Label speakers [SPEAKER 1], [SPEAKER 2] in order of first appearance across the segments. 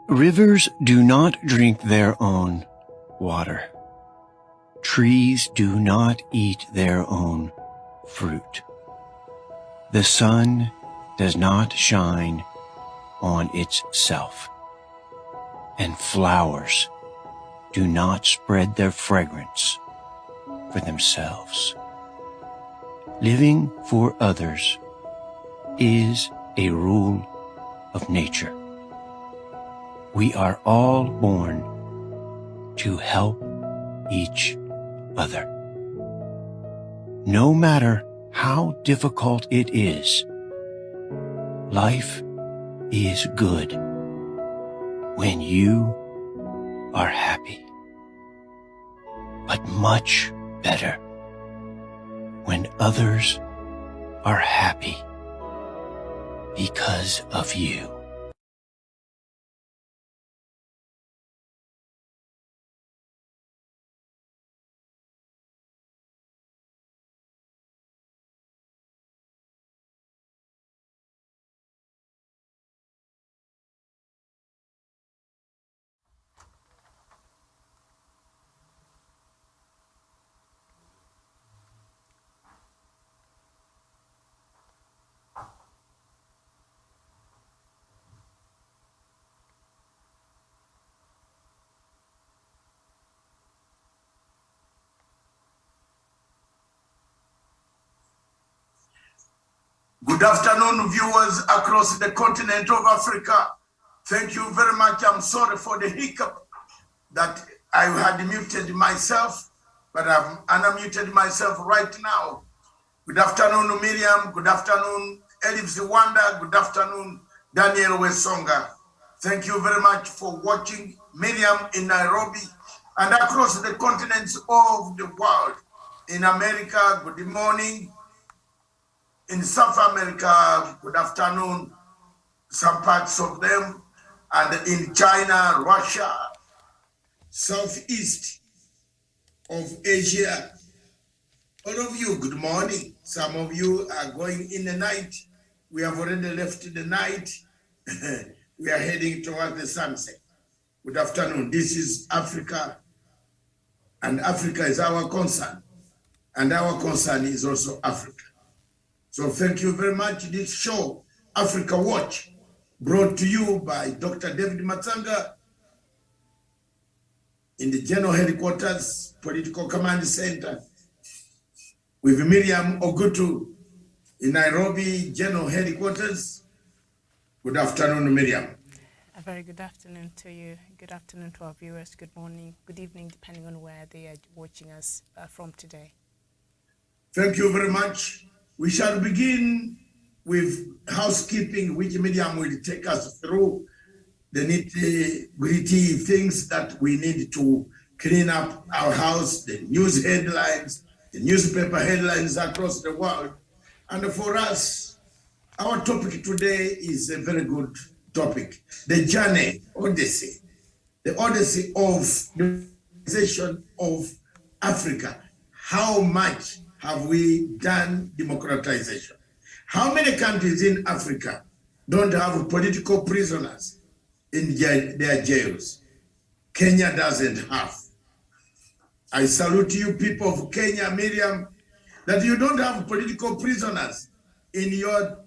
[SPEAKER 1] Rivers do not drink their own water. Trees do not eat their own fruit. The sun does not shine on itself, and flowers do not spread their fragrance for themselves. Living for others is a rule of nature. We are all born to help each other. No matter how difficult it is, life is good when you are happy, but much better when others are happy because of you.
[SPEAKER 2] Good afternoon, viewers across the continent of Africa. Thank you very much. I'm sorry for the hiccup that I had muted myself, but I've unmuted myself right now. Good afternoon, Miriam. Good afternoon, Elif Wanda. Good afternoon, Daniel Wesonga. Thank you very much for watching. Miriam in Nairobi and across the continents of the world. In America, good morning. In South America, good afternoon, some parts of them, and in China, Russia, southeast of Asia. All of you, good morning. Some of you are going in the night. We have already left the night. We are heading towards the sunset. Good afternoon. This is Africa, and Africa is our concern, and our concern is also Africa. So thank you very much. This show, Africa Watch, brought to you by Dr. David Matanga in the General Headquarters, Political Command Center, with Miriam Ogutu in Nairobi, General Headquarters. Good afternoon, Miriam.
[SPEAKER 3] A very good afternoon to you. Good afternoon to our viewers. Good morning, good evening, depending on where they are watching us from today.
[SPEAKER 2] Thank you very much. We shall begin with housekeeping, which Miriam will take us through the nitty-gritty things that we need to clean up our house, the news headlines, the newspaper headlines across the world. And for us, our topic today is a very good topic. The journey, Odyssey, the Odyssey of the democratization of Africa. How much have we done democratization? How many countries in Africa don't have political prisoners in their jails? Kenya doesn't have. I salute you people of Kenya, Miriam, that you don't have political prisoners in your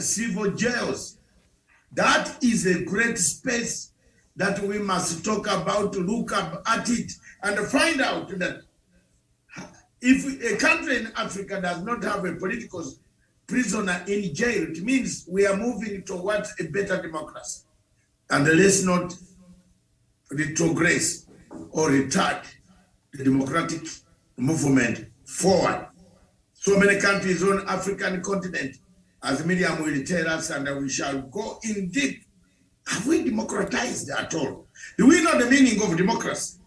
[SPEAKER 2] civil jails. That is a great space that we must talk about, to look up at it and find out that if a country in Africa does not have a political prisoner in jail, it means we are moving towards a better democracy. And let's not retrogress or retard the democratic movement forward. So many countries on African continent, as Miriam will tell us, and we shall go in deep. Have we democratized at all? Do we know the meaning of democracy?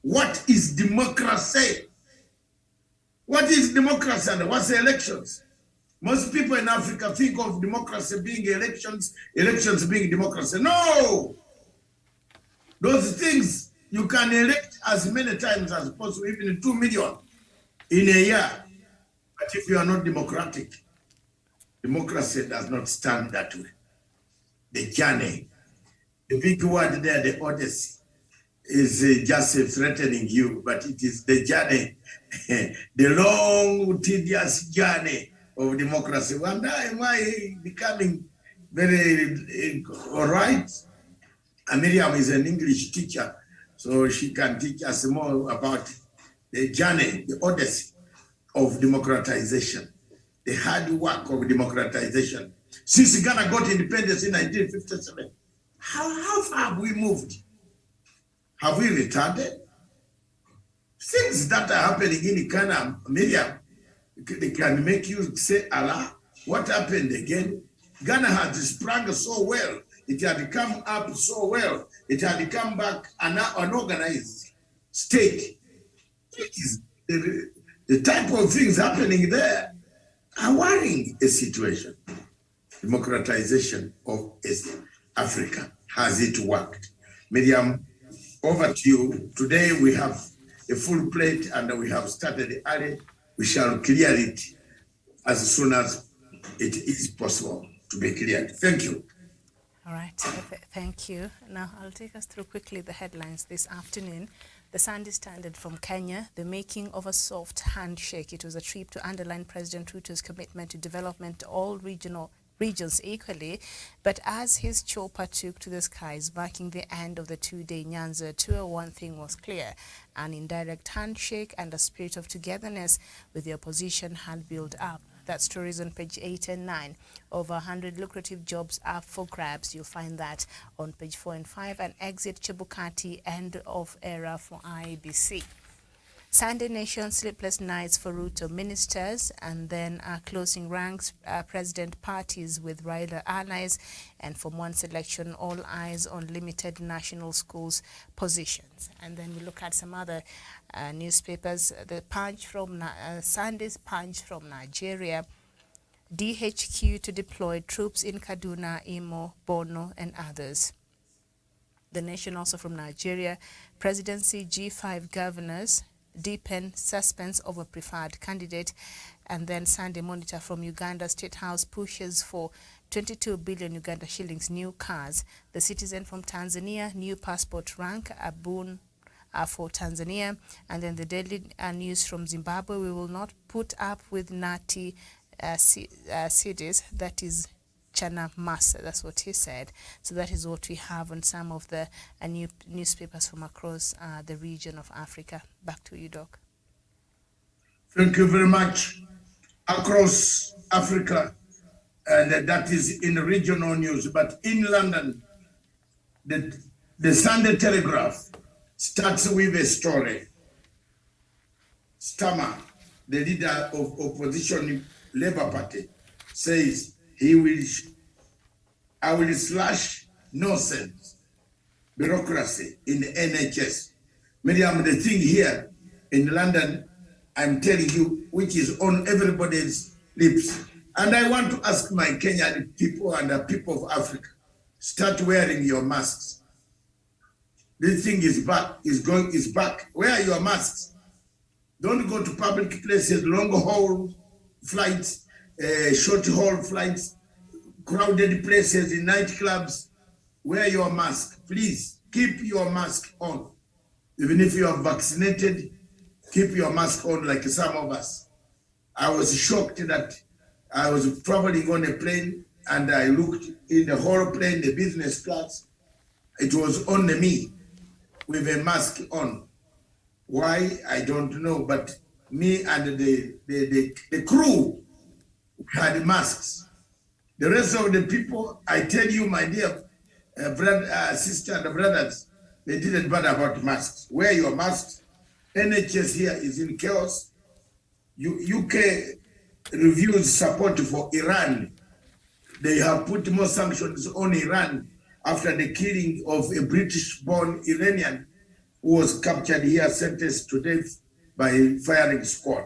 [SPEAKER 2] What is democracy? What is democracy and what's elections? Most people in Africa think of democracy being elections, elections being democracy. No! Those things, you can elect as many times as possible, even 2 million in a year. But if you are not democratic, democracy does not stand that way. The journey The big word there, the Odyssey, is just threatening you, but it is the journey, the long, tedious journey of democracy. Wonder, am I becoming very all right? Miriam is an English teacher, so she can teach us more about the journey, the Odyssey of democratization, the hard work of democratization. Since Ghana got independence in 1957, how far have we moved? Have we retarded? Things that are happening in Ghana, Miriam, they can make you say, Allah, what happened again? Ghana had sprung so well. It had come up so well. It had come back an organized state. It is the type of things happening there are worrying a situation. Democratization of East Africa. Has it worked? Miriam, over to you. Today we have a full plate and we have started early. We shall clear it as soon as it is possible to be cleared. Thank you.
[SPEAKER 3] All right, thank you. Now I'll take us through quickly the headlines this afternoon. The Sunday Standard from Kenya, the making of a soft handshake. It was a trip to underline President Ruto's commitment to development to all regions equally, but as his chopper took to the skies, marking the end of the two-day Nyanza tour, one thing was clear: an indirect handshake and a spirit of togetherness with the opposition had built up. That story is on page 8 and 9. Over 100 lucrative jobs up for grabs. You'll find that on page 4 and 5. And exit Chebukati, end of era for IEBC. Sunday Nation, sleepless nights for Ruto ministers, and then closing ranks, president parties with Raila allies, and from one selection, all eyes on limited national schools positions. And then we look at some other newspapers. The Punch from Sunday's Punch from Nigeria. DHQ to deploy troops in Kaduna, Imo, Borno, and others. The Nation also from Nigeria. Presidency G5 governors deepen suspense over preferred candidate. And then Sunday Monitor from Uganda, State House pushes for 22 billion Uganda shillings new cars. The Citizen from Tanzania, new passport rank, a boon for Tanzania. And then the Daily News from Zimbabwe, we will not put up with Nati cities, that is Chana Masa, that's what he said. So that is what we have on some of the new newspapers from across the region of Africa. Back to you, Doc.
[SPEAKER 2] Thank you very much. Across Africa, and that is in regional news, but in London, the Sunday Telegraph starts with a story. Starmer, the leader of opposition Labour Party, says I will slash nonsense bureaucracy in the NHS. Miriam, the thing here in London, I'm telling you, which is on everybody's lips. And I want to ask my Kenyan people and the people of Africa, start wearing your masks. This thing is back, is back. Wear your masks. Don't go to public places, long haul flights, short haul flights, crowded places, in nightclubs. Wear your mask. Please keep your mask on. Even if you are vaccinated, keep your mask on like some of us. I was shocked that I was traveling on a plane and I looked in the whole plane, the business class. It was only me with a mask on. Why? I don't know, but me and the crew had masks. The rest of the people, I tell you, my dear sister and brothers, they didn't bother about masks. Wear your masks. NHS here is in chaos. UK reviews support for Iran. They have put more sanctions on Iran after the killing of a British-born Iranian who was captured here, sentenced to death by firing squad.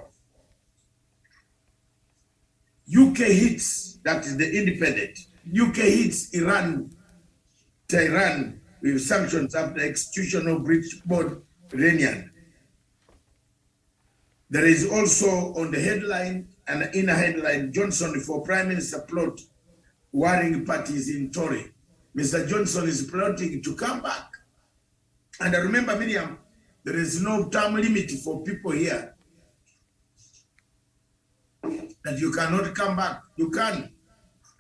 [SPEAKER 2] UK hits, that is the Independent, UK hits Tehran with sanctions after the execution of British-born Iranian. There is also on the headline and in a headline, Johnson for Prime Minister plot, warring parties in Tory. Mr. Johnson is plotting to come back. And I remember, Miriam, there is no term limit for people here that you cannot come back. You can.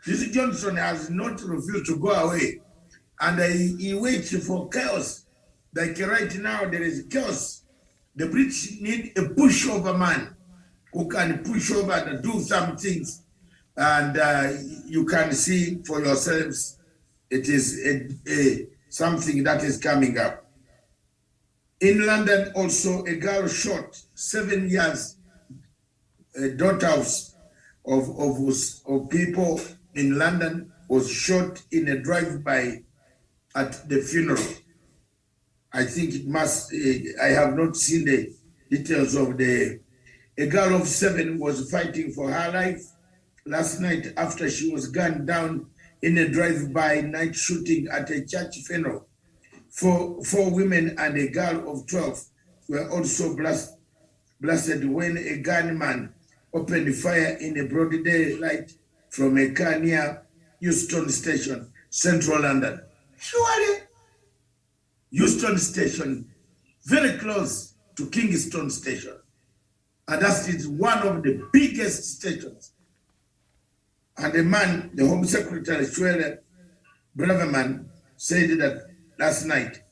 [SPEAKER 2] This Johnson has not refused to go away. And he waits for chaos. Like right now, there is chaos. The British need a pushover man who can push over and do some things. And you can see for yourselves, it is something that is coming up. In London, also, a girl shot 7 years, a daughter of people in London was shot in a drive-by at the funeral. I think it must, I have not seen the details of a girl of 7 was fighting for her life last night after she was gunned down in a drive-by night shooting at a church funeral. Four women and a girl of 12 were also blasted when a gunman opened fire in a broad daylight from a car near Euston Station, central London. Surely, Euston Station, very close to Kingston Station. And that is one of the biggest stations. And the man, the Home Secretary, Shwele Braverman, said that last night,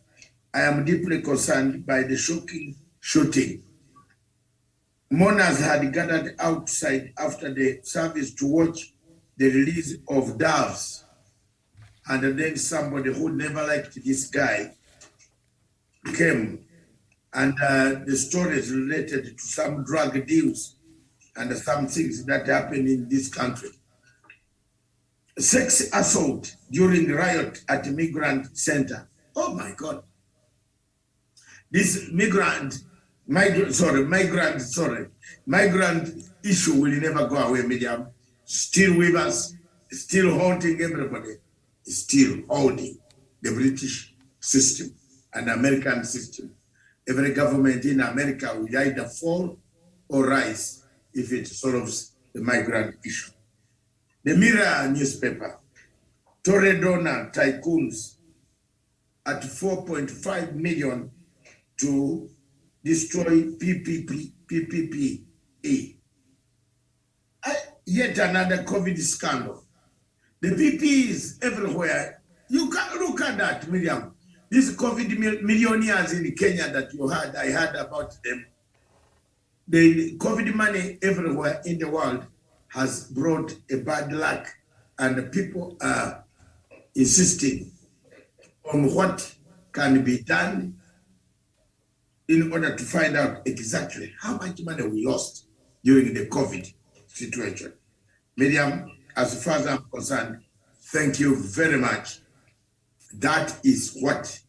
[SPEAKER 2] I am deeply concerned by the shocking shooting. Mourners had gathered outside after the service to watch the release of doves. And then somebody who never liked this guy came, and the stories related to some drug deals and some things that happened in this country. Sex assault during riot at migrant center. Oh my God. This migrant issue will never go away, Medium. Still with us, still haunting everybody, still holding the British system and American system. Every government in America will either fall or rise if it solves the migrant issue. The Mirror newspaper, Tory donor tycoons at 4.5 million to destroy PPP. Yet another COVID scandal. The PP is everywhere. You can look at that, Miriam. These COVID millionaires in Kenya that you had, I heard about them. The COVID money everywhere in the world has brought a bad luck, and people are insisting on what can be done in order to find out exactly how much money we lost during the COVID situation. Miriam, as far as I'm concerned, thank you very much. That is what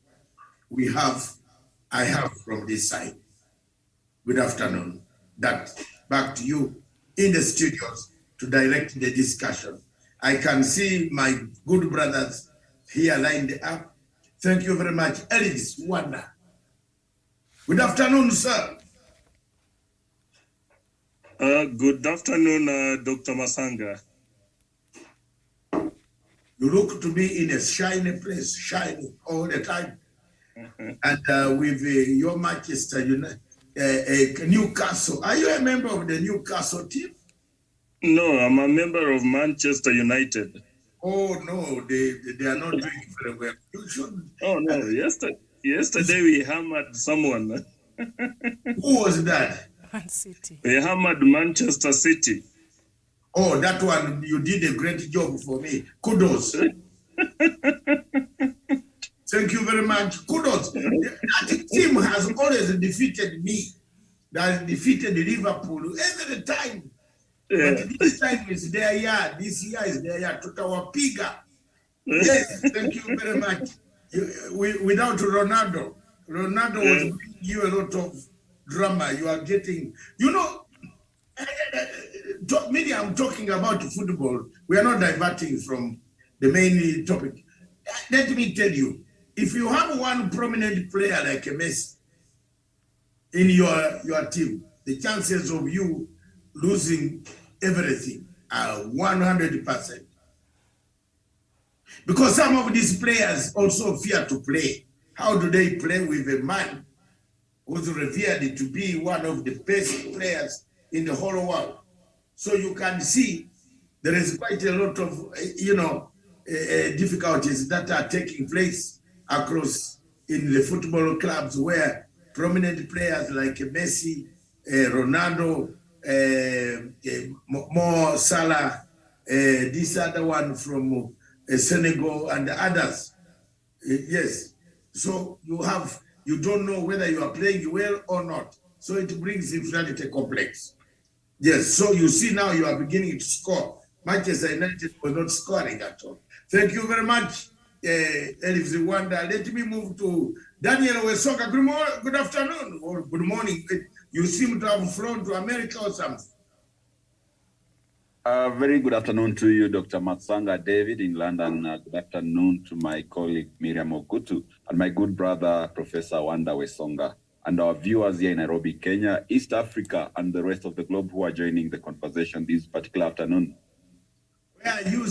[SPEAKER 2] I have from this side. Good afternoon. Back to you in the studios to direct the discussion. I can see my good brothers here lined up. Thank you very much. Ellis Wanda. Good afternoon, sir.
[SPEAKER 4] Good afternoon, Dr. Masanga.
[SPEAKER 2] You look to be in a shiny place, shining all the time. And with your Manchester Newcastle. Are you a member of the Newcastle team?
[SPEAKER 4] No, I'm a member of Manchester United.
[SPEAKER 2] Oh, no, they are not doing very well. You should.
[SPEAKER 4] Oh, no, yesterday we hammered someone.
[SPEAKER 2] Who was that?
[SPEAKER 3] Man City.
[SPEAKER 4] We hammered Manchester City.
[SPEAKER 2] Oh, that one, you did a great job for me. Kudos. Thank you very much. Kudos. That team has always defeated me. That defeated Liverpool every time.
[SPEAKER 4] Yeah.
[SPEAKER 2] But this time is their year. This year is their year. Tutawapiga. Yes, thank you very much. Without Ronaldo was bringing you a lot of drama. You are getting, media, I'm talking about football. We are not diverting from the main topic. Let me tell you, if you have one prominent player like a Messi in your team, the chances of you losing everything are 100%. Because some of these players also fear to play. How do they play with a man who's revered to be one of the best players in the whole world? So you can see there is quite a lot of, difficulties that are taking place across in the football clubs where prominent players like Messi, Ronaldo, Mo Salah, this other one from Senegal and others. Yes. So you don't know whether you are playing well or not. So it brings inferiority complex. Yes, so you see now you are beginning to score. Manchester United was not scoring at all. Thank you very much, Elif Ziwanda. Let me move to Daniel Wesoka. Good afternoon or good morning. You seem to have flown to America or something.
[SPEAKER 5] Very good afternoon to you, Dr. Matsanga David in London. Good afternoon to my colleague Miriam Ogutu and my good brother, Professor Wanda Wesonga, and our viewers here in Nairobi, Kenya, East Africa, and the rest of the globe who are joining the conversation this particular afternoon.
[SPEAKER 2] Where are you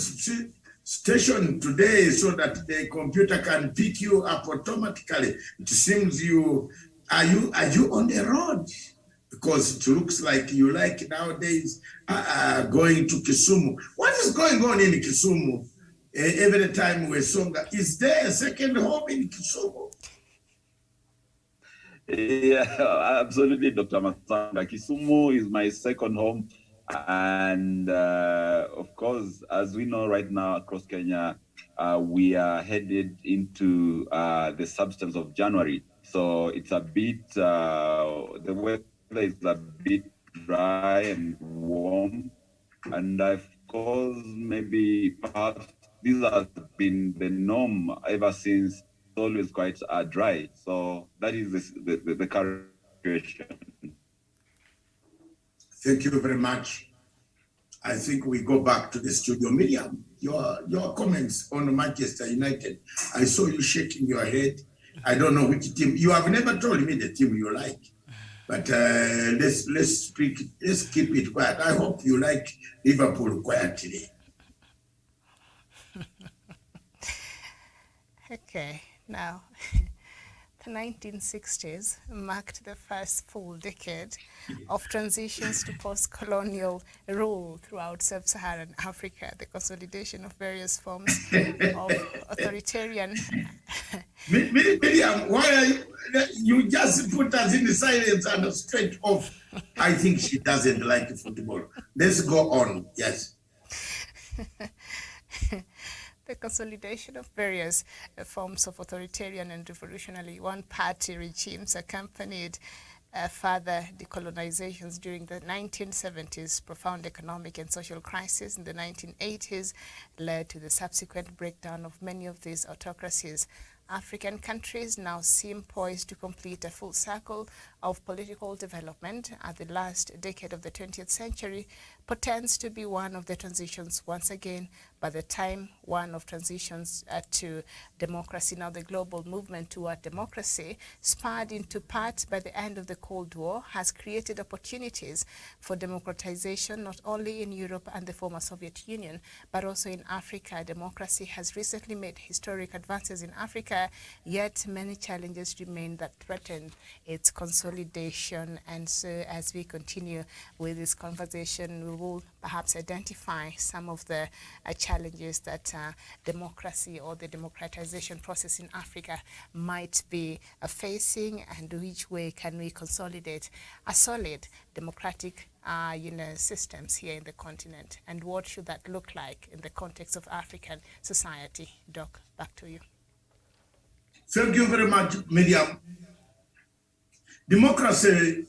[SPEAKER 2] stationed today so that the computer can pick you up automatically? It seems are you on the road? Because it looks like you like nowadays going to Kisumu. What is going on in Kisumu? Every time we're Songa, is there a second home in Kisumu?
[SPEAKER 5] Yeah, absolutely, Dr. Matsanga. Kisumu is my second home. And of course, as we know right now across Kenya, we are headed into the substance of January. So it's a bit, the weather is a bit dry and warm. And of course, maybe perhaps these have been the norm ever since. It's always quite dry. So that is the current situation.
[SPEAKER 2] Thank you very much. I think we go back to the studio. Miriam, your comments on Manchester United. I saw you shaking your head. I don't know which team. You have never told me the team you like. But let's keep it quiet. I hope you like Liverpool quietly.
[SPEAKER 3] Okay, now the 1960s marked the first full decade of transitions to post-colonial rule throughout sub-Saharan Africa, the consolidation of various forms of authoritarian.
[SPEAKER 2] Miriam, why are you just put us in the silence and straight off? I think she doesn't like football. Let's go on. Yes.
[SPEAKER 3] The consolidation of various forms of authoritarian and revolutionary one-party regimes accompanied further decolonizations during the 1970s. Profound economic and social crisis in the 1980s led to the subsequent breakdown of many of these autocracies. African countries now seem poised to complete a full circle of political development. At the last decade of the 20th century portends to be one of the transitions once again. By the time one of transitions to democracy, now the global movement toward democracy, spurred into part by the end of the Cold War, has created opportunities for democratization not only in Europe and the former Soviet Union, but also in Africa. Democracy has recently made historic advances in Africa, yet many challenges remain that threaten its consolidation. And so as we continue with this conversation, we will perhaps identify some of the challenges that democracy or the democratization process in Africa might be facing, and which way can we consolidate a solid democratic systems here in the continent, and what should that look like in the context of African society? Doc, back to you.
[SPEAKER 2] Thank you very much, Miriam. Democracy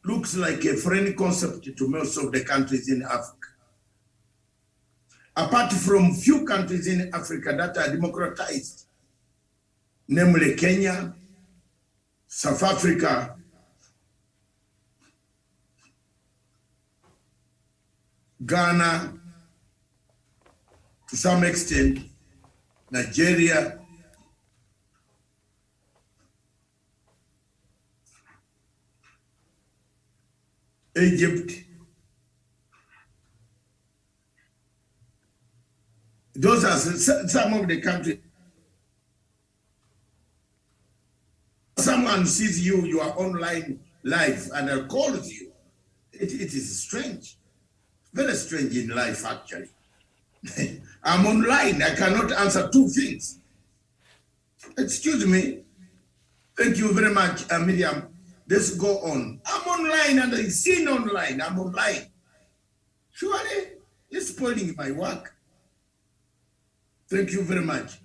[SPEAKER 2] looks like a foreign concept to most of the countries in Africa. Apart from few countries in Africa that are democratized, namely Kenya, South Africa, Ghana, to some extent, Nigeria, Egypt, Those are some of the countries. Someone sees you are online live and calls you. It is strange, very strange in life actually. I'm online, I cannot answer two things. Excuse me. Thank you very much, Miriam. Let's go on. I'm online and I'm seen online. I'm online. Surely, it's spoiling my work. Thank you very much.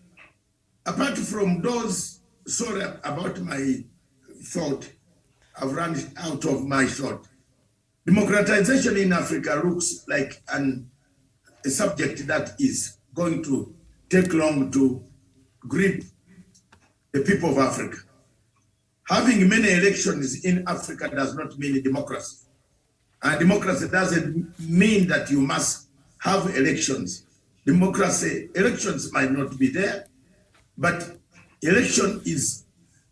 [SPEAKER 2] Apart from those, sorry about my thought. I've run out of my thought. Democratization in Africa looks like a subject that is going to take long to grip the people of Africa. Having many elections in Africa does not mean democracy. And democracy doesn't mean that you must have elections. Elections might not be there, but election is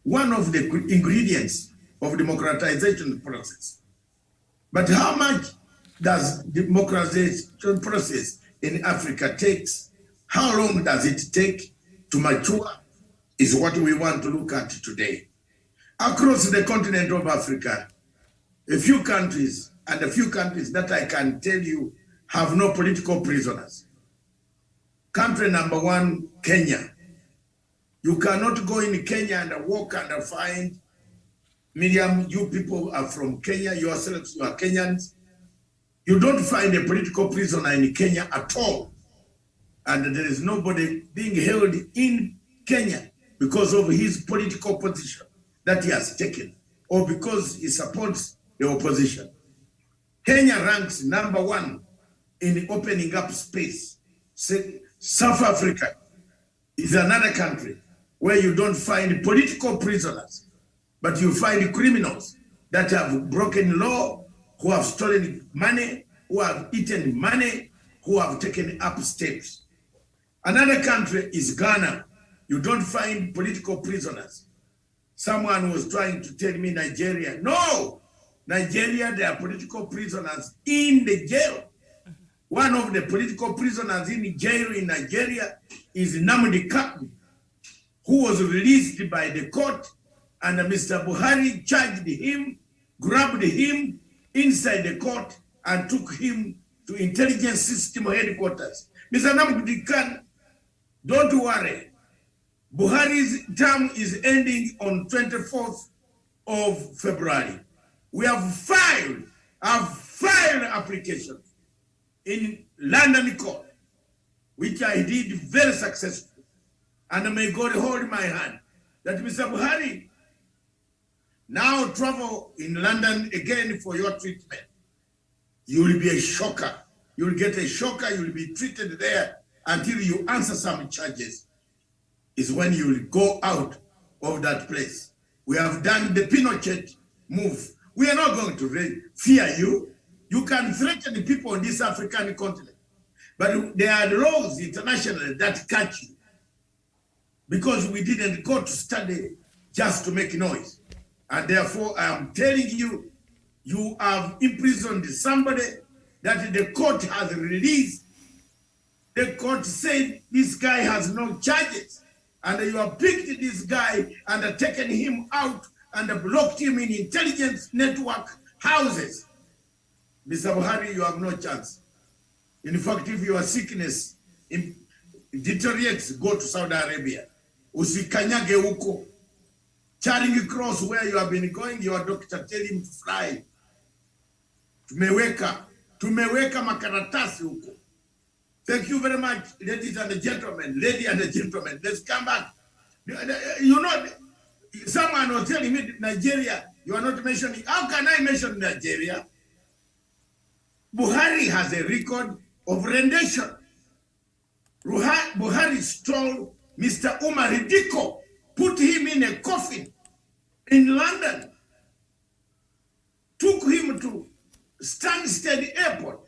[SPEAKER 2] one of the ingredients of democratization process. But how much does democratization process in Africa takes? How long does it take to mature is what we want to look at today. Across the continent of Africa, a few countries that I can tell you have no political prisoners. Country number one, Kenya. You cannot go in Kenya and walk and find, Miriam, you people are from Kenya, yourselves, you are Kenyans. You don't find a political prisoner in Kenya at all. And there is nobody being held in Kenya because of his political position that he has taken, or because he supports the opposition. Kenya ranks number one in opening up space. South Africa is another country where you don't find political prisoners, but you find criminals that have broken law, who have stolen money, who have eaten money, who have taken up steps. Another country is Ghana. You don't find political prisoners. Someone was trying to tell me Nigeria. No! Nigeria, there are political prisoners in the jail. One of the political prisoners in jail in Nigeria is Nnamdi Kanu, who was released by the court, and Mr. Buhari charged him, grabbed him inside the court, and took him to intelligence system headquarters. Mr. Nnamdi Kanu, don't worry. Buhari's term is ending on 24th of February. We have filed applications in London court, which I did very successfully. And may God hold my hand that Mr. Buhari now travel in London again for your treatment. You will be a shocker. You will get a shocker. You will be treated there until you answer some charges. Is when you will go out of that place. We have done the Pinochet move. We are not going to fear you. You can threaten the people on this African continent. But there are laws internationally that catch you. Because we didn't go to study just to make noise. And therefore, I am telling you, you have imprisoned somebody that the court has released. The court said this guy has no charges. And you have picked this guy and taken him out and blocked him in intelligence network houses. Mr. Buhari, you have no chance. In fact, if your sickness deteriorates, go to Saudi Arabia. Usikanyage huko. Charing Cross, where you have been going, your doctor tell him to fly. Tumeweka makaratasi huko. Thank you very much, ladies and gentlemen. Lady and gentlemen, let's come back. You know, someone was telling me Nigeria, you are not mentioning. How can I mention Nigeria? Buhari has a record of rendition. Buhari stole Mr. Umar Diko, put him in a coffin in London, took him to Stansted Airport.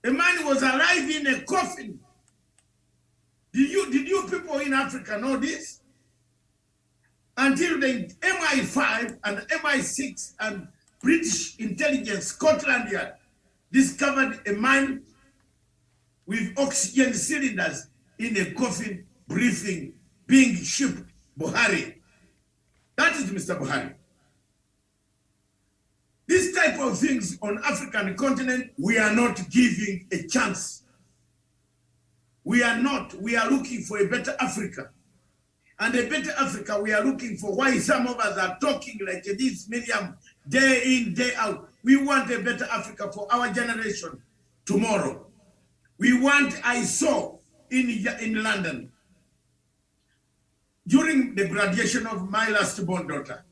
[SPEAKER 2] A man was alive in a coffin. Did you people in Africa know this? Until the MI5 and MI6 and British intelligence, Scotland Yard, discovered a man with oxygen cylinders in a coffin, breathing, being shipped Buhari. That is Mr. Buhari. This type of things on African continent, we are not giving a chance. We are not. We are looking for a better Africa. And a better Africa, we are looking for why some of us are talking like this, Miriam, day in, day out. We want a better Africa for our generation tomorrow. We want, I saw in London, during the graduation of my last born daughter,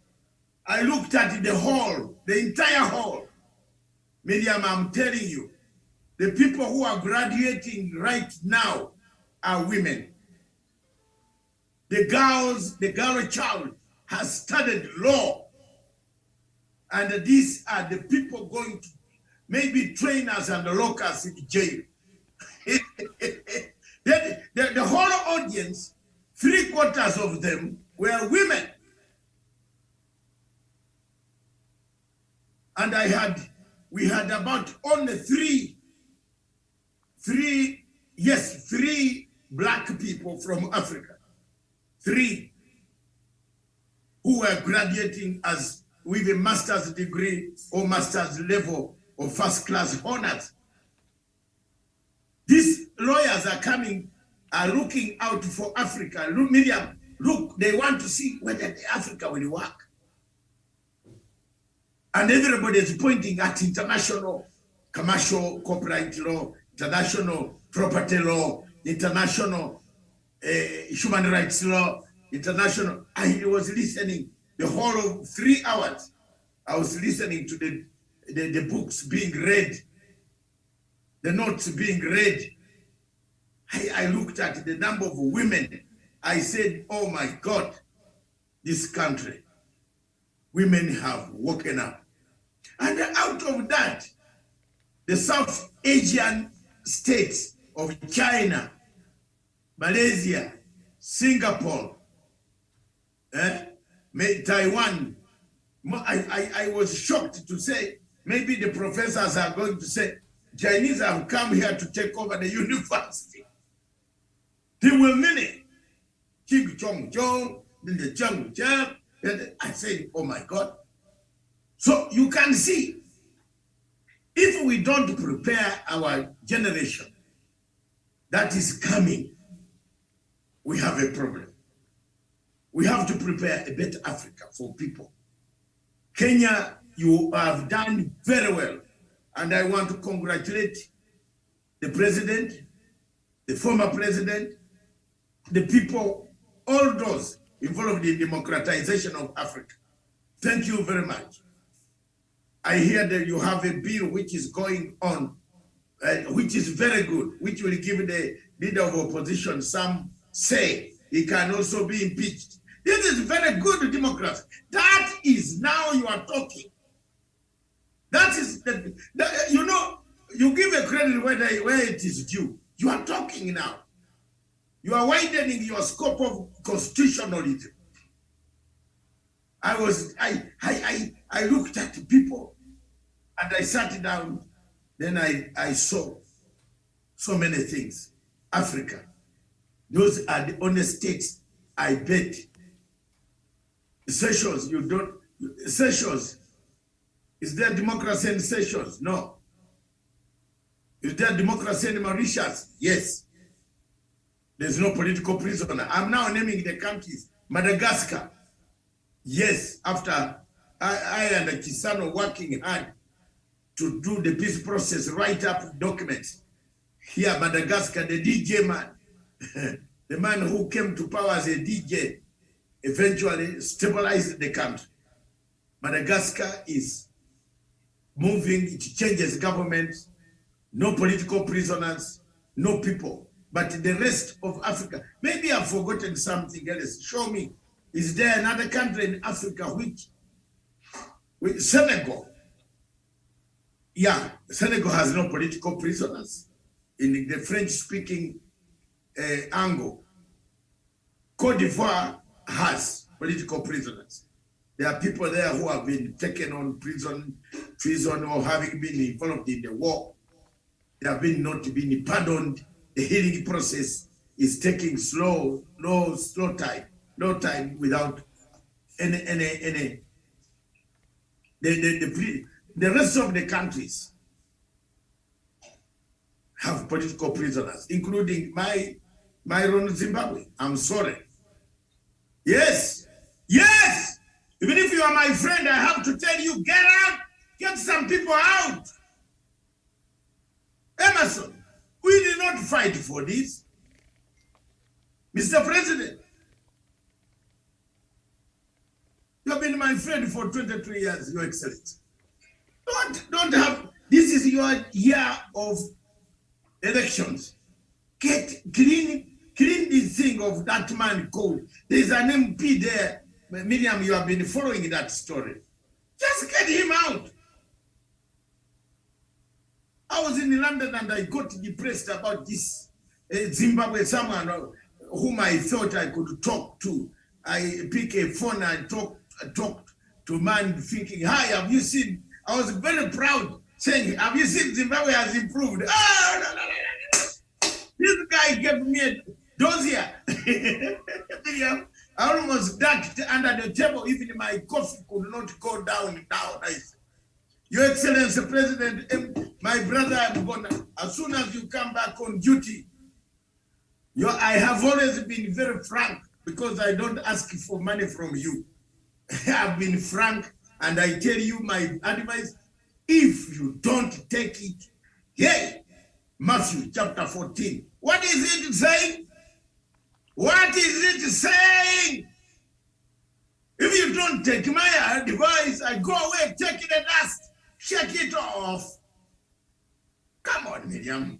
[SPEAKER 2] I looked at the hall, the entire hall. Miriam, I'm telling you, the people who are graduating right now are women. The girl child has studied law. And these are the people going to maybe train us and lock us in jail. The whole audience, 3/4 of them were women. And we had about only three black people from Africa. 3 who were graduating as with a master's degree or master's level or first class honors. These lawyers are looking out for Africa. Look, Miriam, look, they want to see whether Africa will work. And everybody is pointing at international commercial corporate law, international property law, international human rights law, international. I was listening the whole of 3 hours. I was listening to the books being read, the notes being read. I looked at the number of women. I said, oh my God, this country, women have woken up. And out of that, the South Asian states of China, Malaysia, Singapore, Taiwan. I was shocked to say, maybe the professors are going to say, Chinese have come here to take over the university. They will mean it. King Chong Chong, then the Chong Chang. I said, oh my God. So you can see, if we don't prepare our generation that is coming, we have a problem. We have to prepare a better Africa for people. Kenya, you have done very well. And I want to congratulate the president, the former president, the people, all those involved in democratization of Africa. Thank you very much. I hear that you have a bill which is going on, which is very good, which will give the leader of opposition some say. He can also be impeached. This is very good democracy. That is now you are talking. That is, you know, you give a credit where it is due. You are talking now. You are widening your scope of constitutionalism. I looked at people and I sat down. Then I saw so many things. Africa, those are the only states, I bet. Seychelles, Seychelles, is there democracy in Seychelles? No. Is there democracy in Mauritius? Yes. There's no political prisoner. I'm now naming the countries. Madagascar. Yes, after I and Kisano working hard to do the peace process, write up documents. Here, Madagascar, the DJ man, the man who came to power as a DJ, eventually stabilized the country. Madagascar is moving, it changes government, no political prisoners, no people. But the rest of Africa, maybe I've forgotten something else. Show me, is there another country in Africa which Senegal? Yeah, Senegal has no political prisoners in the French-speaking angle. Cote d'Ivoire has political prisoners. There are people there who have been taken on treason or having been involved in the war. They have been not been pardoned. The healing process is taking slow time without any. The rest of the countries have political prisoners, including my own Zimbabwe. I'm sorry. Yes. Even if you are my friend, I have to tell you, get out, get some people out. Emerson, we did not fight for this. Mr. President, you have been my friend for 23 years, Your Excellency. Don't have, this is your year of elections. Get clean this thing of that man called. There's an MP there. Miriam, you have been following that story. Just get him out. I was in London and I got depressed about this Zimbabwe, someone whom I thought I could talk to. I pick a phone and talk to man thinking, hi, have you seen? I was very proud saying, have you seen Zimbabwe has improved? Oh, no. This guy gave me a dossier. I almost ducked under the table. Even my coffee could not go down. Your Excellency President, my brother, I'm gonna, as soon as you come back on duty, I have always been very frank because I don't ask for money from you. I've been frank and I tell you my advice. If you don't take it, hey, Matthew chapter 14. What is it saying? What is it saying? If you don't take my advice, I go away, take the dust, shake it off. Come on, Miriam.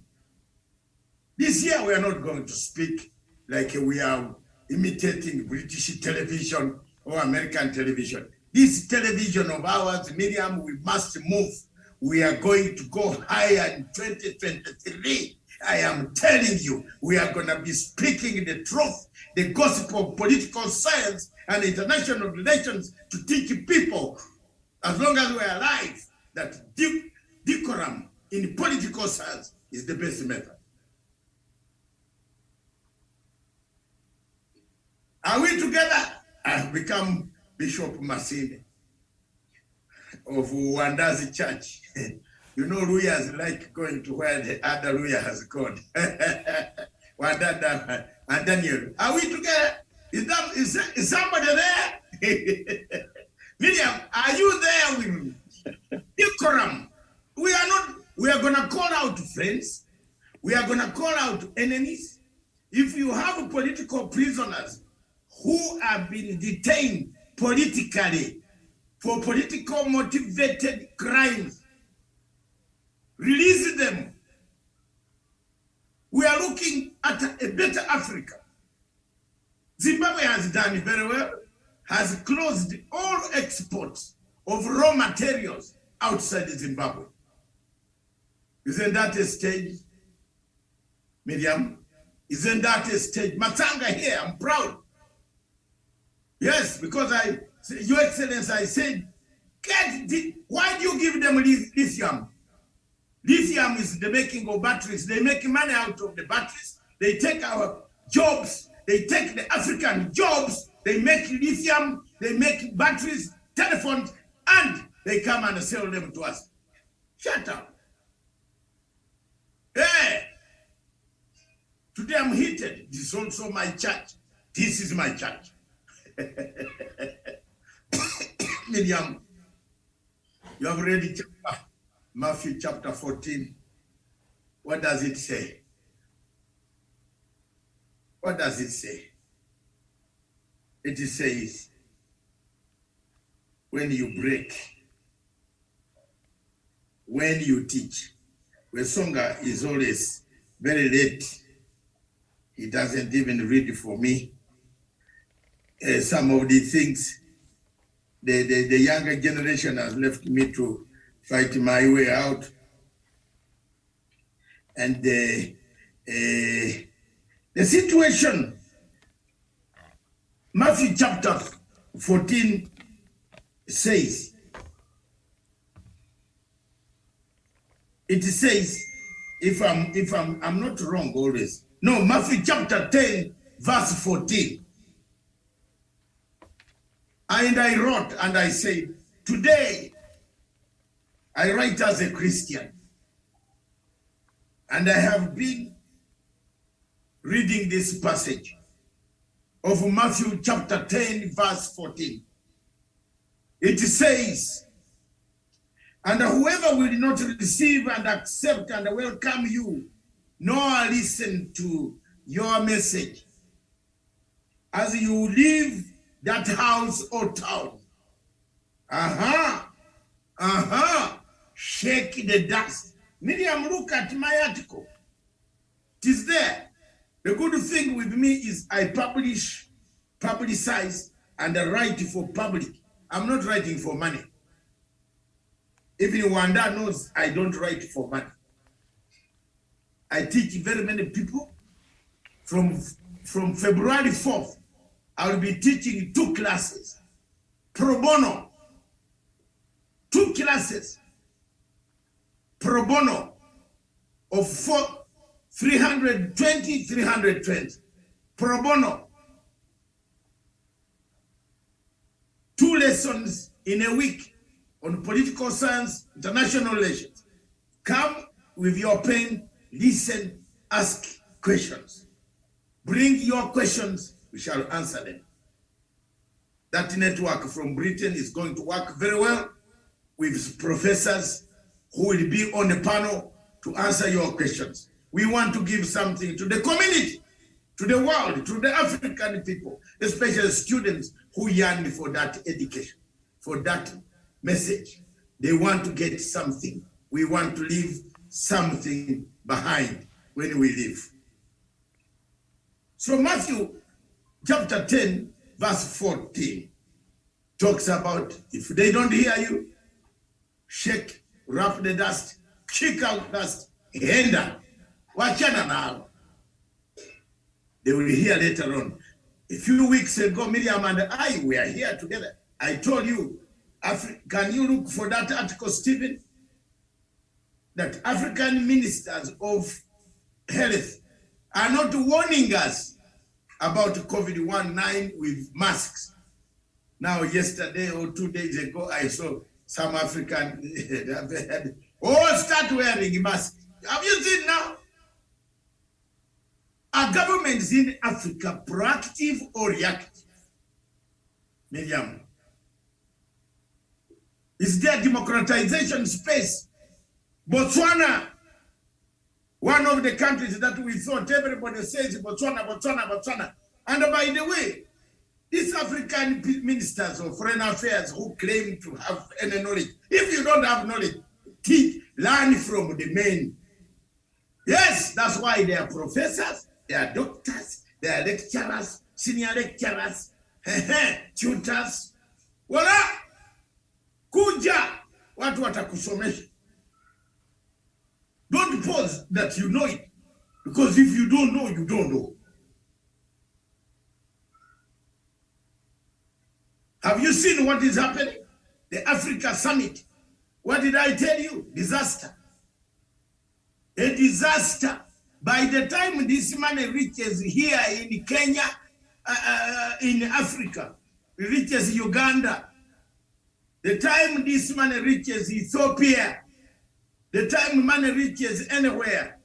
[SPEAKER 2] This year we are not going to speak like we are imitating British television or American television. This television of ours, Miriam, we must move. We are going to go higher in 2023. I am telling you, we are going to be speaking the truth, the gospel of political science and international relations to teach people, as long as we are alive, that decorum in political science is the best method. Are we together? I have become Bishop Masini of Wandazi Church. You know, lawyers like going to where the other lawyer has gone. Wanda and Daniel. Are we together? Is somebody there? Miriam, are you there with me? Decorum. We are going to call out friends. We are going to call out enemies. If you have political prisoners who have been detained politically for political motivated crimes, release them. We are looking at a better Africa. Zimbabwe has done very well, has closed all exports of raw materials outside Zimbabwe. Isn't that a stage, Miriam? Isn't that a stage? Matanga here, I'm proud. Yes, because Your Excellency, I said, why do you give them lithium? Lithium is the making of batteries. They make money out of the batteries. They take our jobs. They take the African jobs. They make lithium. They make batteries, telephones, and they come and sell them to us. Shut up. Hey! Today I'm heated. This is also my church. This is my church. Miriam, you have read Matthew chapter 14. What does it say? What does it say? It says, when you break, when you teach. Wesonga is always very late. He doesn't even read for me. Some of the things, the younger generation has left me to fight my way out. And the situation, Matthew chapter 14 says, if I'm not wrong always. No, Matthew chapter 10, verse 14. And I wrote and I said, today I write as a Christian. And I have been reading this passage of Matthew chapter 10, verse 14. It says, and whoever will not receive and accept and welcome you, nor listen to your message, as you leave that house or town, shake the dust. Miriam, look at my article. It is there. The good thing with me is I publicize, and I write for public. I'm not writing for money. Even Wanda knows I don't write for money. I teach very many people. From February 4th, I'll be teaching 2 classes. Pro bono. 2 classes. Pro bono of 320. Pro bono. 2 lessons in a week on political science, international relations. Come with your pen, listen, ask questions. Bring your questions, we shall answer them. That network from Britain is going to work very well with professors who will be on the panel to answer your questions. We want to give something to the community, to the world, to the African people, especially students who yearn for that education, for that message. They want to get something. We want to leave something behind when we leave. So Matthew chapter 10, verse 14 talks about if they don't hear you, shake, wrap the dust, kick out dust, henda, wachana nao. They will hear later on. A few weeks ago, Miriam and I were here together. I told you, can you look for that article, Stephen? That African ministers of health are not warning us about COVID-19 with masks. Now, yesterday or 2 days ago, I saw some African, start wearing masks. Have you seen now? Are governments in Africa proactive or reactive? Miriam, is there democratization space? Botswana, one of the countries that we thought everybody says Botswana. And by the way, these African ministers of foreign affairs who claim to have any knowledge, if you don't have knowledge, learn from the men. Yes, that's why they are professors, they are doctors, they are lecturers, senior lecturers, tutors. Wala, kuja, watu watakusomesha. Don't pause that you know it, because if you don't know, you don't know. Have you seen what is happening? The Africa Summit. What did I tell you? Disaster. A disaster. By the time this money reaches here in Kenya, in Africa, reaches Uganda, the time this money reaches Ethiopia, the time money reaches anywhere,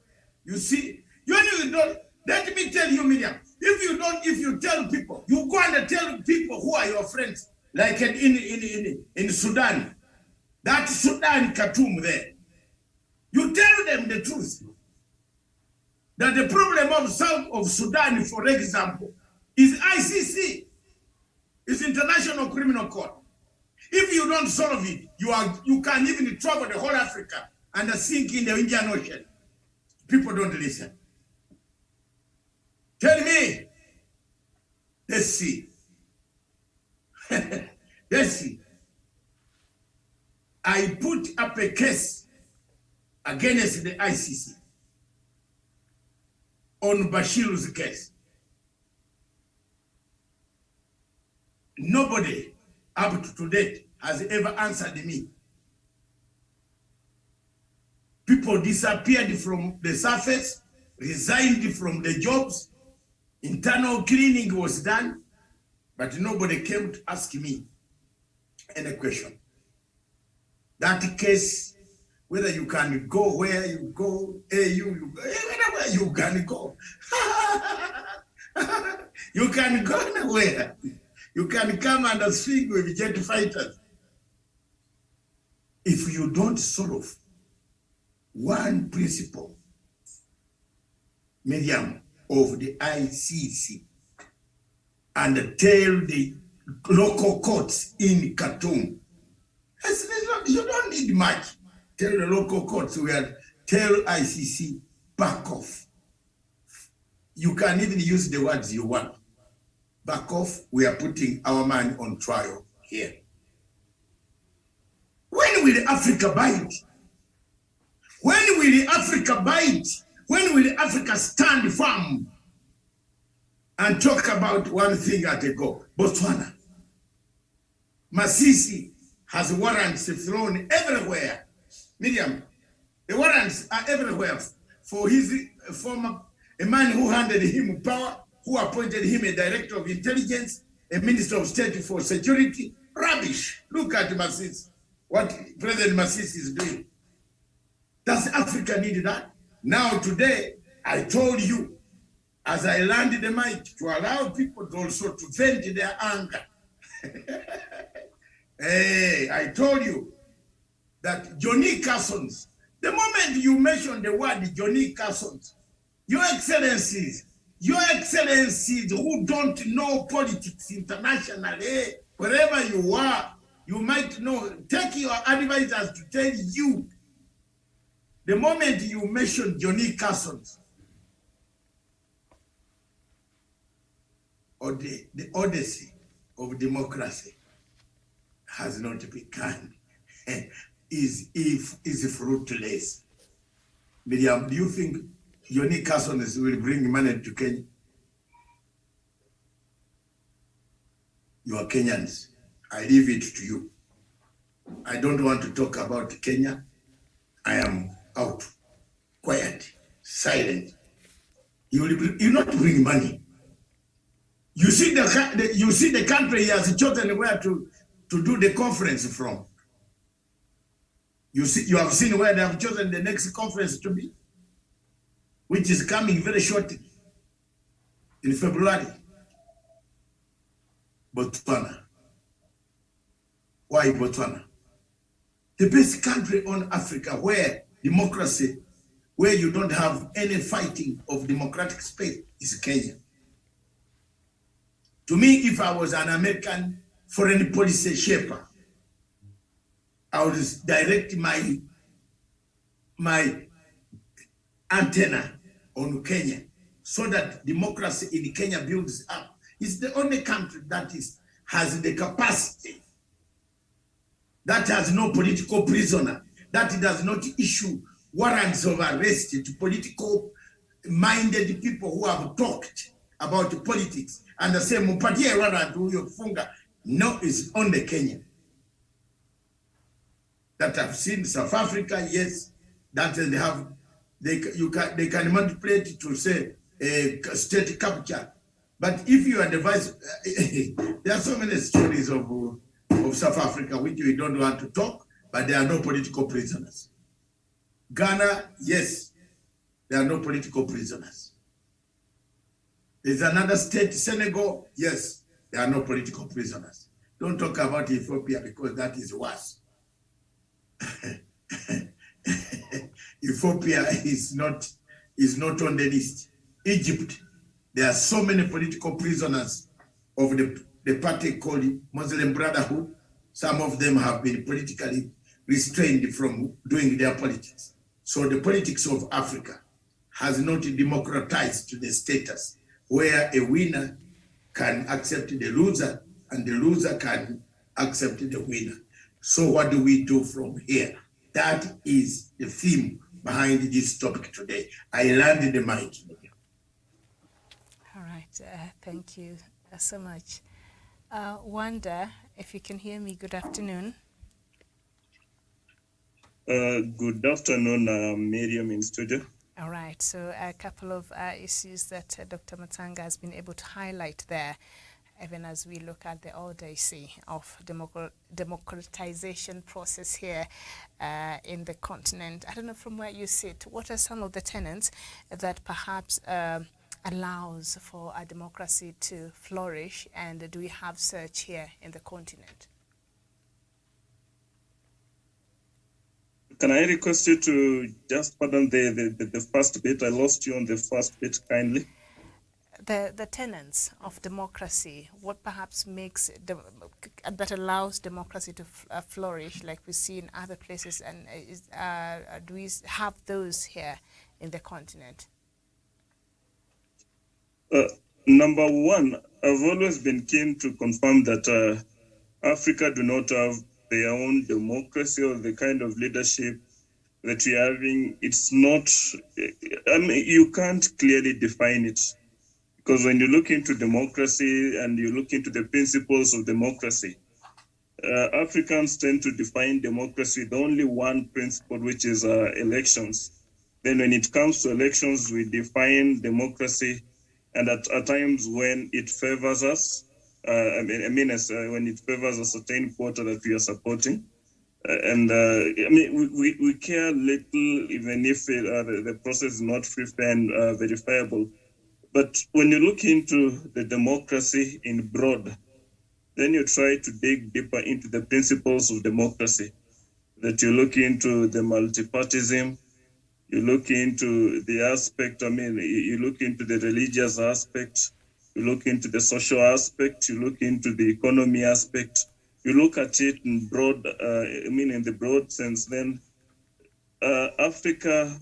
[SPEAKER 2] you see, you don't, let me tell you, Miriam, if you tell people, you go and tell people who are your friends, like in Sudan, that Sudan Khartoum there, you tell them the truth, that the problem of South of Sudan, for example, is ICC, is International Criminal Court. If you don't solve it, you can even travel the whole Africa and sink in the Indian Ocean. People don't listen. Tell me. Let's see. Let's see. I put up a case against the ICC on Bashir's case. Nobody up to date has ever answered me. People disappeared from the surface, resigned from the jobs. Internal cleaning was done, but nobody came to ask me any question. That case, whether you can go where you go, you go, anywhere you can go. You can go anywhere. You can come and swing with jet fighters. If you don't solve one principle, medium of the ICC, and tell the local courts in Khartoum, you don't need much. Tell the local courts, tell ICC, back off. You can even use the words you want. Back off, we are putting our man on trial here. When will Africa bite? When will Africa bite? When will Africa stand firm and talk about one thing at a go? Botswana. Masisi has warrants thrown everywhere. Miriam, the warrants are everywhere for his former, a man who handed him power, who appointed him a director of intelligence, a minister of state for security. Rubbish. Look at Masisi, what President Masisi is doing. Does Africa need that? Now today, I told you, as I landed the mic, to allow people to also to vent their anger. Hey, I told you that Johnny Carson's, the moment you mention the word Johnny Carson's, Your Excellencies who don't know politics internationally, wherever you are, you might know, take your advisors to tell you, the moment you mention Johnny Carson's, or the Odyssey of Democracy has not begun, is fruitless. Miriam, do you think Johnny Carson will bring money to Kenya? You are Kenyans. I leave it to you. I don't want to talk about Kenya. I am out, quiet, silent. You will not bring money. You see the country he has chosen where to do the conference from. You have seen where they have chosen the next conference to be, which is coming very shortly in February. Botswana. Why Botswana? The best country on Africa where democracy, where you don't have any fighting of democratic space, is Kenya. To me, if I was an American foreign policy shaper, I would direct my antenna on Kenya so that democracy in Kenya builds up. It's the only country that has the capacity, that has no political prisoner, that does not issue warrants of arrest to political minded people who have talked about politics and the same mupatie warrant huyo funga. No, it's only Kenya. That I've seen South Africa, yes, that they can manipulate to say state capture. But if you are the vice, there are so many stories of South Africa which we don't want to talk, but there are no political prisoners. Ghana, yes, there are no political prisoners. There's another state, Senegal, yes, there are no political prisoners. Don't talk about Ethiopia because that is worse. Ethiopia is not on the list. Egypt, there are so many political prisoners of the party called Muslim Brotherhood. Some of them have been politically restrained from doing their politics. So the politics of Africa has not democratized to the status where a winner can accept the loser and the loser can accept the winner. So what do we do from here? That is the theme behind this topic today. I landed the mic.
[SPEAKER 3] All right, thank you so much. Wanda, if you can hear me, good afternoon.
[SPEAKER 4] Good afternoon, Miriam in studio.
[SPEAKER 3] All right, so a couple of issues that Dr. Matanga has been able to highlight there, even as we look at the Odyssey of democratization process here in the continent. I don't know from where you sit, what are some of the tenets that perhaps allows for a democracy to flourish, and do we have such here in the continent?
[SPEAKER 4] Can I request you to just pardon the first bit? I lost you on the first bit, kindly.
[SPEAKER 3] The tenets of democracy, what perhaps makes that allows democracy to flourish, like we see in other places, and do we have those here in the continent?
[SPEAKER 4] Number one, I've always been keen to confirm that Africa do not have their own democracy or the kind of leadership that we're having. It's not, I mean, you can't clearly define it. Because when you look into democracy and you look into the principles of democracy, Africans tend to define democracy with only one principle, which is elections. Then when it comes to elections, we define democracy, and at times when it favors us, when it favors a certain quarter that we are supporting, we care little even if the process is not free, fair, and verifiable. But when you look into the democracy in broad, then you try to dig deeper into the principles of democracy, that you look into the multipartism, you look into the aspect, you look into the religious aspect, you look into the social aspect, you look into the economy aspect, you look at it in broad, in the broad sense, then Africa,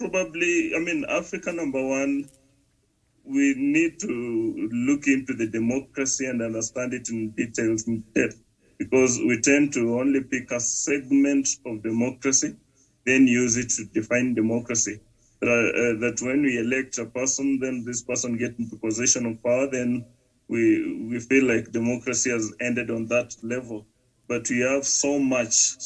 [SPEAKER 4] Africa number one, we need to look into the democracy and understand it in details, in depth, because we tend to only pick a segment of democracy, then use it to define democracy. That when we elect a person, then this person gets into possession of power, then we feel like democracy has ended on that level. But we have so much,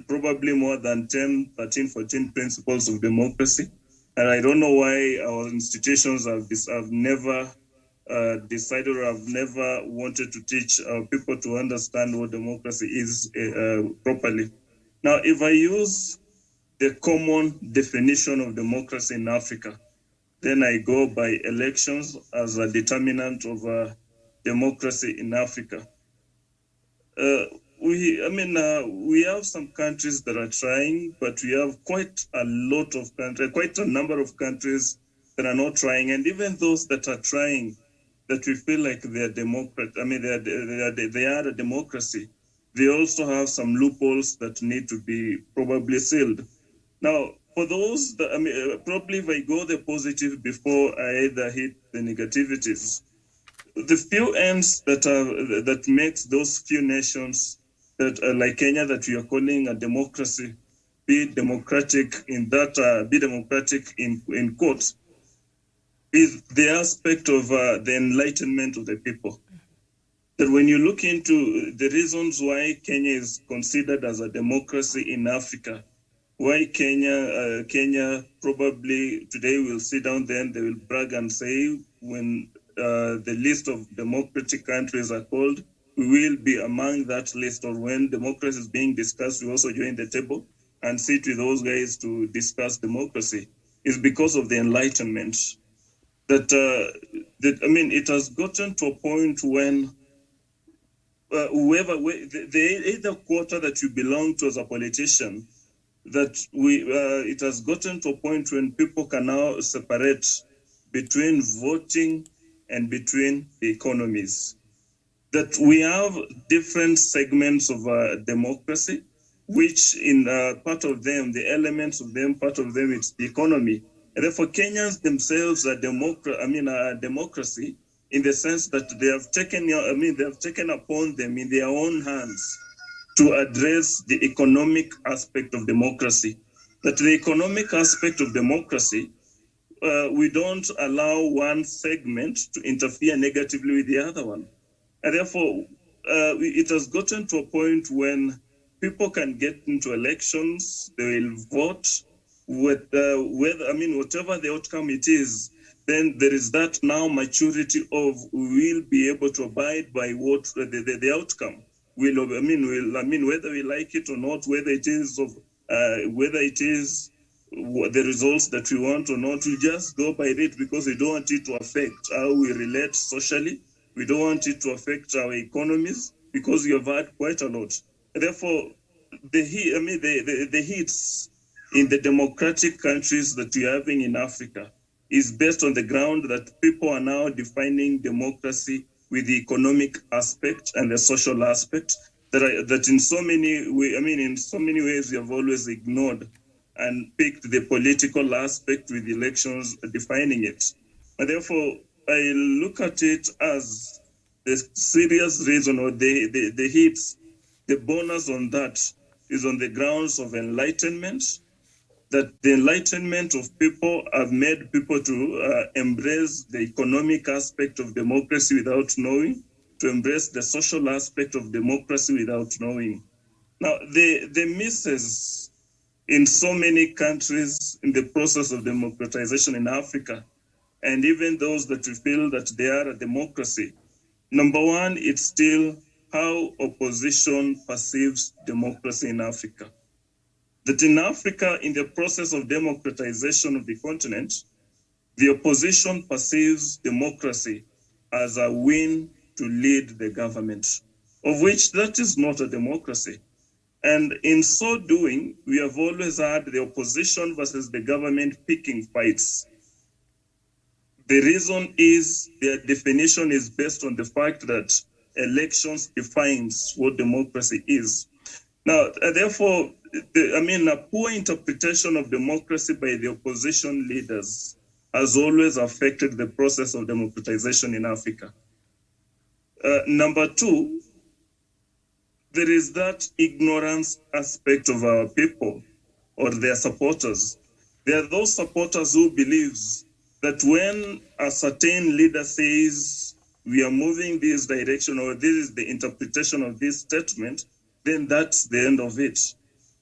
[SPEAKER 4] probably more than 10, 13, 14 principles of democracy. And I don't know why our institutions have never decided or have never wanted to teach people to understand what democracy is properly. Now, if I use the common definition of democracy in Africa, then I go by elections as a determinant of democracy in Africa. We have some countries that are trying, but we have quite a number of countries that are not trying. And even those that are trying, that we feel like they are they are a democracy, they also have some loopholes that need to be probably sealed. Now, for those that, probably if I go the positive before I either hit the negativities, the few ends that makes those few nations that like Kenya, that we are calling a democracy, be democratic in quotes, is the aspect of the enlightenment of the people. That when you look into the reasons why Kenya is considered as a democracy in Africa, why Kenya probably today will sit down there and they will brag and say, when the list of democratic countries are called, we will be among that list, or when democracy is being discussed, we also join the table and sit with those guys to discuss democracy, is because of the Enlightenment. It has gotten to a point when either quarter that you belong to as a politician, that it has gotten to a point when people can now separate between voting and between the economies. That we have different segments of democracy, which in part of them, the elements of them, part of them, it's the economy. And therefore, Kenyans themselves are democracy in the sense that they have taken upon them in their own hands to address the economic aspect of democracy. That the economic aspect of democracy, we don't allow one segment to interfere negatively with the other one. And therefore, it has gotten to a point when people can get into elections, they will vote with whatever the outcome it is. Then there is that now maturity of we will be able to abide by what the outcome will. Whether we like it or not, whether it is the results that we want or not, we just go by it because we don't want it to affect how we relate socially. We don't want it to affect our economies because we have had quite a lot. Therefore, the hits in the democratic countries that we're having in Africa is based on the ground that people are now defining democracy with the economic aspect and the social aspect that in so many ways we have always ignored and picked the political aspect with elections defining it. And therefore, I look at it as the serious reason or the hits, the bonus on that is on the grounds of enlightenment, that the enlightenment of people have made people to embrace the economic aspect of democracy without knowing, to embrace the social aspect of democracy without knowing. Now, the misses in so many countries in the process of democratization in Africa, and even those that we feel that they are a democracy, number one, it's still how opposition perceives democracy in Africa. That in Africa, in the process of democratization of the continent, the opposition perceives democracy as a win to lead the government, of which that is not a democracy. And in so doing, we have always had the opposition versus the government picking fights. The reason is their definition is based on the fact that elections defines what democracy is. Now, therefore, a poor interpretation of democracy by the opposition leaders has always affected the process of democratization in Africa. Number two, there is that ignorance aspect of our people or their supporters. There are those supporters who believes that when a certain leader says we are moving this direction or this is the interpretation of this statement, then that's the end of it.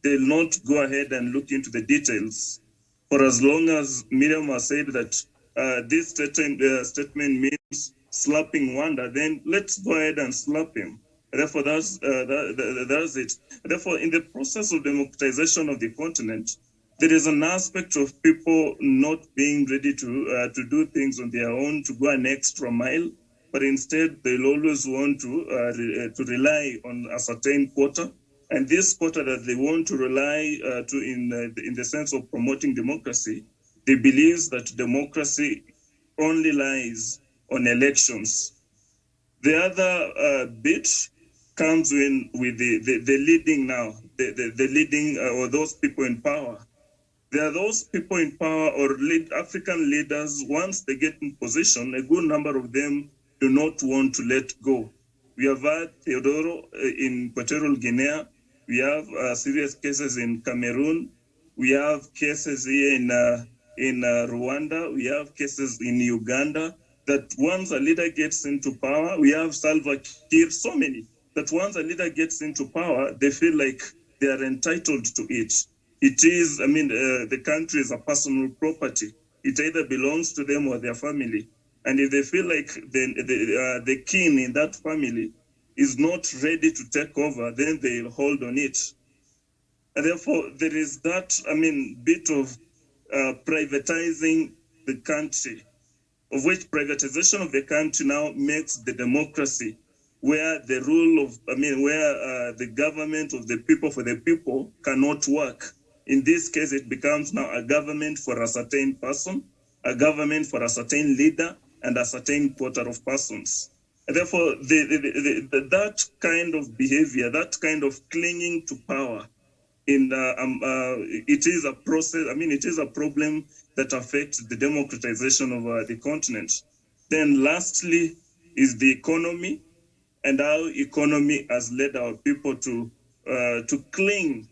[SPEAKER 4] They'll not go ahead and look into the details. For as long as Miriam has said that this statement means slapping Wanda, then let's go ahead and slap him. Therefore, that's it. Therefore, in the process of democratization of the continent, there is an aspect of people not being ready to do things on their own, to go an extra mile, but instead they'll always want to rely on a certain quota. And this quota that they want to rely in the sense of promoting democracy, they believe that democracy only lies on elections. The other bit comes in with the leading now, the leading or those people in power. There are those people in power or African leaders, once they get in position, a good number of them do not want to let go. We have had Teodoro in Equatorial Guinea. We have serious cases in Cameroon. We have cases here in Rwanda. We have cases in Uganda. That once a leader gets into power, we have Salva Kiir, so many, that once a leader gets into power, they feel like they are entitled to it. It is, the country is a personal property. It either belongs to them or their family. And if they feel like the king in that family is not ready to take over, then they'll hold on it. And therefore, there is that, bit of privatizing the country, of which privatization of the country now makes the democracy where the rule of, where the government of the people for the people cannot work. In this case, it becomes now a government for a certain person, a government for a certain leader, and a certain quota of persons. And therefore, that kind of behavior, that kind of clinging to power, it is a process, it is a problem that affects the democratization of the continent. Then lastly is the economy, and how economy has led our people to cling,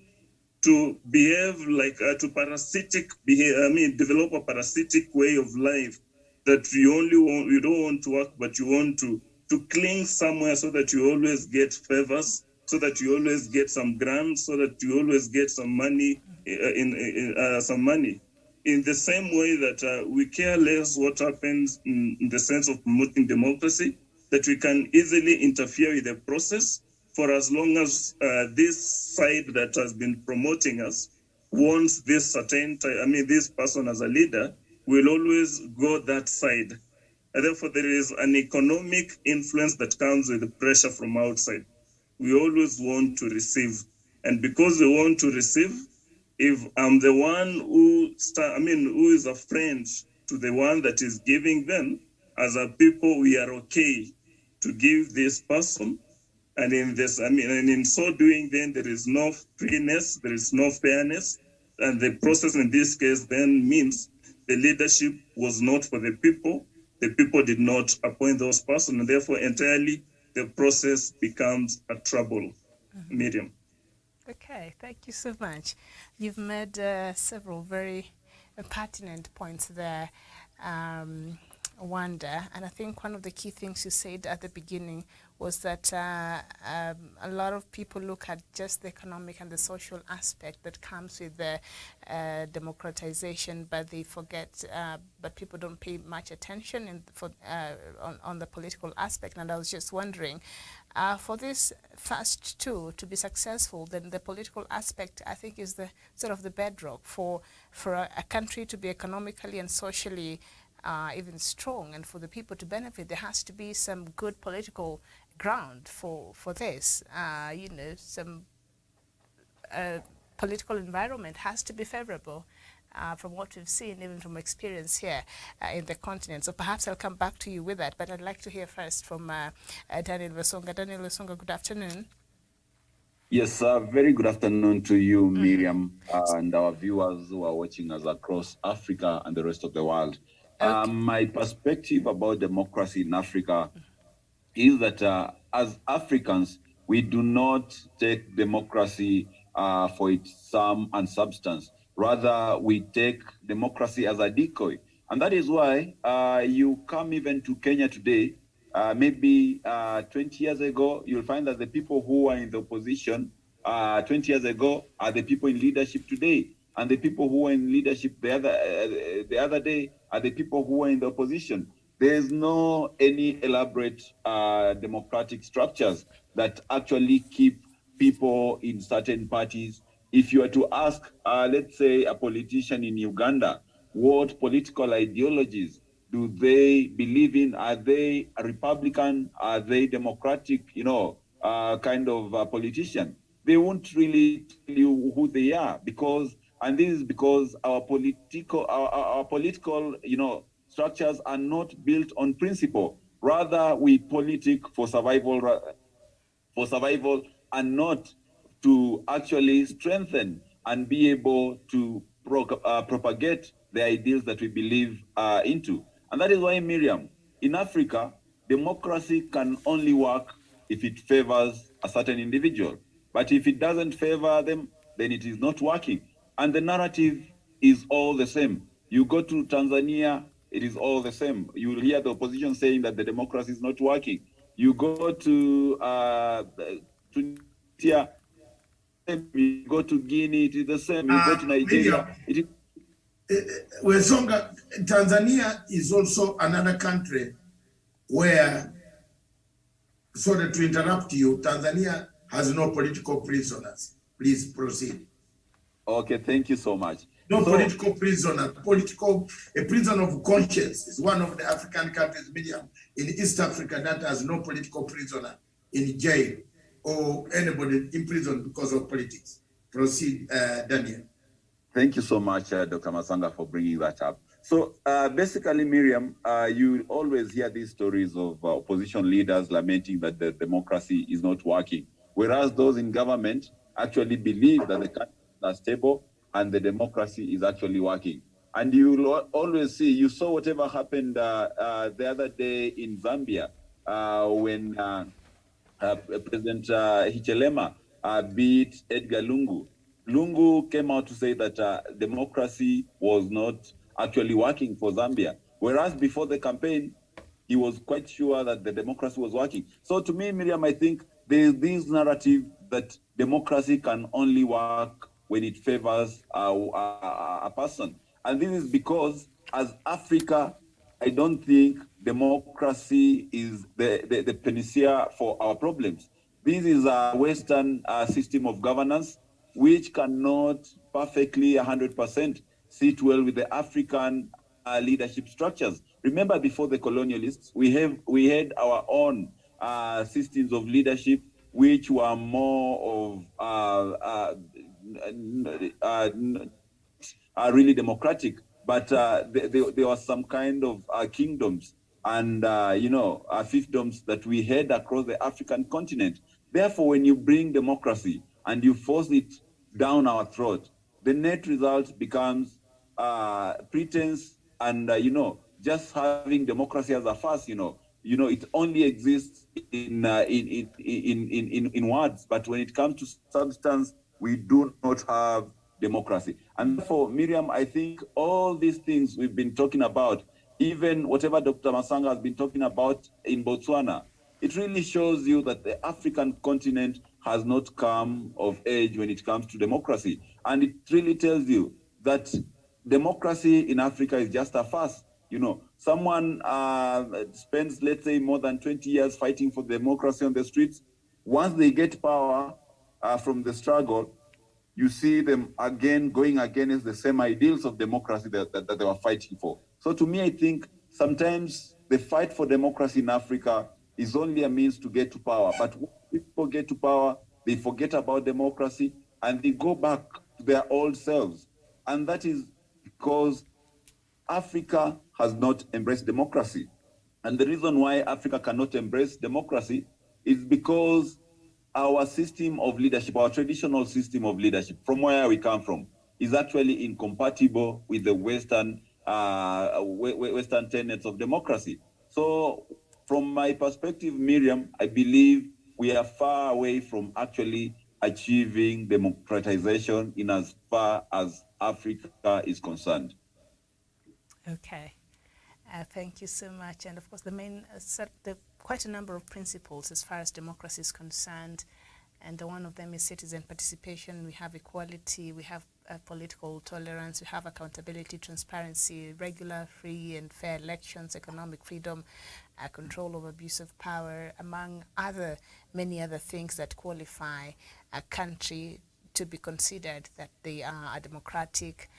[SPEAKER 4] to behave like, to parasitic behave, develop a parasitic way of life, that you don't want to work, but you want to cling somewhere so that you always get favors, so that you always get some grants, so that you always get some money, some money. In the same way that we care less what happens in the sense of promoting democracy, that we can easily interfere with the process for as long as this side that has been promoting us wants this this person as a leader, will always go that side. And therefore, there is an economic influence that comes with the pressure from outside. We always want to receive. And because we want to receive, if I'm the one who is a friend to the one that is giving them, as a people, we are okay to give this person. And in this, and in so doing, then there is no freeness, there is no fairness. And the process in this case then means the leadership was not for the people did not appoint those persons, and therefore entirely the process becomes a trouble. Miriam.
[SPEAKER 3] Okay, thank you so much. You've made several very pertinent points there, Wanda, and I think one of the key things you said at the beginning was that a lot of people look at just the economic and the social aspect that comes with the democratization, but they forget, but people don't pay much attention on the political aspect. And I was just wondering, for this first two to be successful, then the political aspect, I think, is the sort of the bedrock for a country to be economically and socially even strong, and for the people to benefit. There has to be some good political ground for this. Some political environment has to be favorable. From what we've seen, even from experience here in the continent. So perhaps I'll come back to you with that, but I'd like to hear first from Daniel Wesonga. Daniel Wesonga, good afternoon.
[SPEAKER 5] Yes, very good afternoon to you, Miriam, and our viewers who are watching us across Africa and the rest of the world. Okay. My perspective about democracy in Africa is that as Africans, we do not take democracy for its sum and substance. Rather, we take democracy as a decoy. And that is why you come even to Kenya today, maybe 20 years ago, you'll find that the people who are in the opposition 20 years ago are the people in leadership today. And the people who were in leadership the other day are the people who were in the opposition. There's no any elaborate democratic structures that actually keep people in certain parties. If you were to ask, let's say, a politician in Uganda, what political ideologies do they believe in? Are they a Republican? Are they Democratic, kind of politician? They won't really tell you who they are, and this is because our political, structures are not built on principle. Rather, we politic for survival, and not to actually strengthen and be able to propagate the ideals that we believe into. And that is why, Miriam, in Africa, democracy can only work if it favors a certain individual. But if it doesn't favor them, then it is not working. And the narrative is all the same. You go to Tanzania, it is all the same. You will hear the opposition saying that the democracy is not working. You go to Tunisia, you go to Guinea, it is the same. You go to Nigeria, it is...
[SPEAKER 2] Wesonga, Tanzania is also another country where, sorry to interrupt you, Tanzania has no political prisoners. Please proceed.
[SPEAKER 5] Okay, thank you so much.
[SPEAKER 2] No political prisoner. A prison of conscience is one of the African countries, medium, in East Africa that has no political prisoner in jail or anybody in prison because of politics. Proceed, Daniel.
[SPEAKER 5] Thank you so much, Dr. Masanga, for bringing that up. So basically, Miriam, you always hear these stories of opposition leaders lamenting that the democracy is not working, whereas those in government actually believe that the country is stable and the democracy is actually working. And you will always see, you saw whatever happened the other day in Zambia when President Hichilema beat Edgar Lungu. Lungu came out to say that democracy was not actually working for Zambia, whereas before the campaign, he was quite sure that the democracy was working. So to me, Miriam, I think there is this narrative that democracy can only work when it favors a person. And this is because as Africa, I don't think democracy is the panacea for our problems. This is a Western system of governance which cannot perfectly 100% sit well with the African leadership structures. Remember, before the colonialists, we had our own systems of leadership which were more of really democratic, but there was some kind of kingdoms and fiefdoms that we had across the African continent. Therefore, when you bring democracy and you force it down our throat, the net result becomes pretense and just having democracy as a farce. It only exists in words, but when it comes to substance, we do not have democracy. And therefore, Miriam, I think all these things we've been talking about, even whatever Dr. Masanga has been talking about in Botswana, it really shows you that the African continent has not come of age when it comes to democracy. And it really tells you that democracy in Africa is just a farce. Someone spends, let's say, more than 20 years fighting for democracy on the streets. Once they get power from the struggle, you see them again going against the same ideals of democracy that they were fighting for. So to me, I think sometimes the fight for democracy in Africa is only a means to get to power. But when people get to power, they forget about democracy and they go back to their old selves. And that is because Africa has not embraced democracy. And the reason why Africa cannot embrace democracy is because our system of leadership, our traditional system of leadership, from where we come from, is actually incompatible with the Western tenets of democracy. So from my perspective, Miriam, I believe we are far away from actually achieving democratization in as far as Africa is concerned.
[SPEAKER 3] Okay. Thank you so much. And of course, the main, quite a number of principles as far as democracy is concerned. And one of them is citizen participation. We have equality, we have political tolerance, we have accountability, transparency, regular, free and fair elections, economic freedom, control of abuse of power, among many other things that qualify a country to be considered that they are a democratic,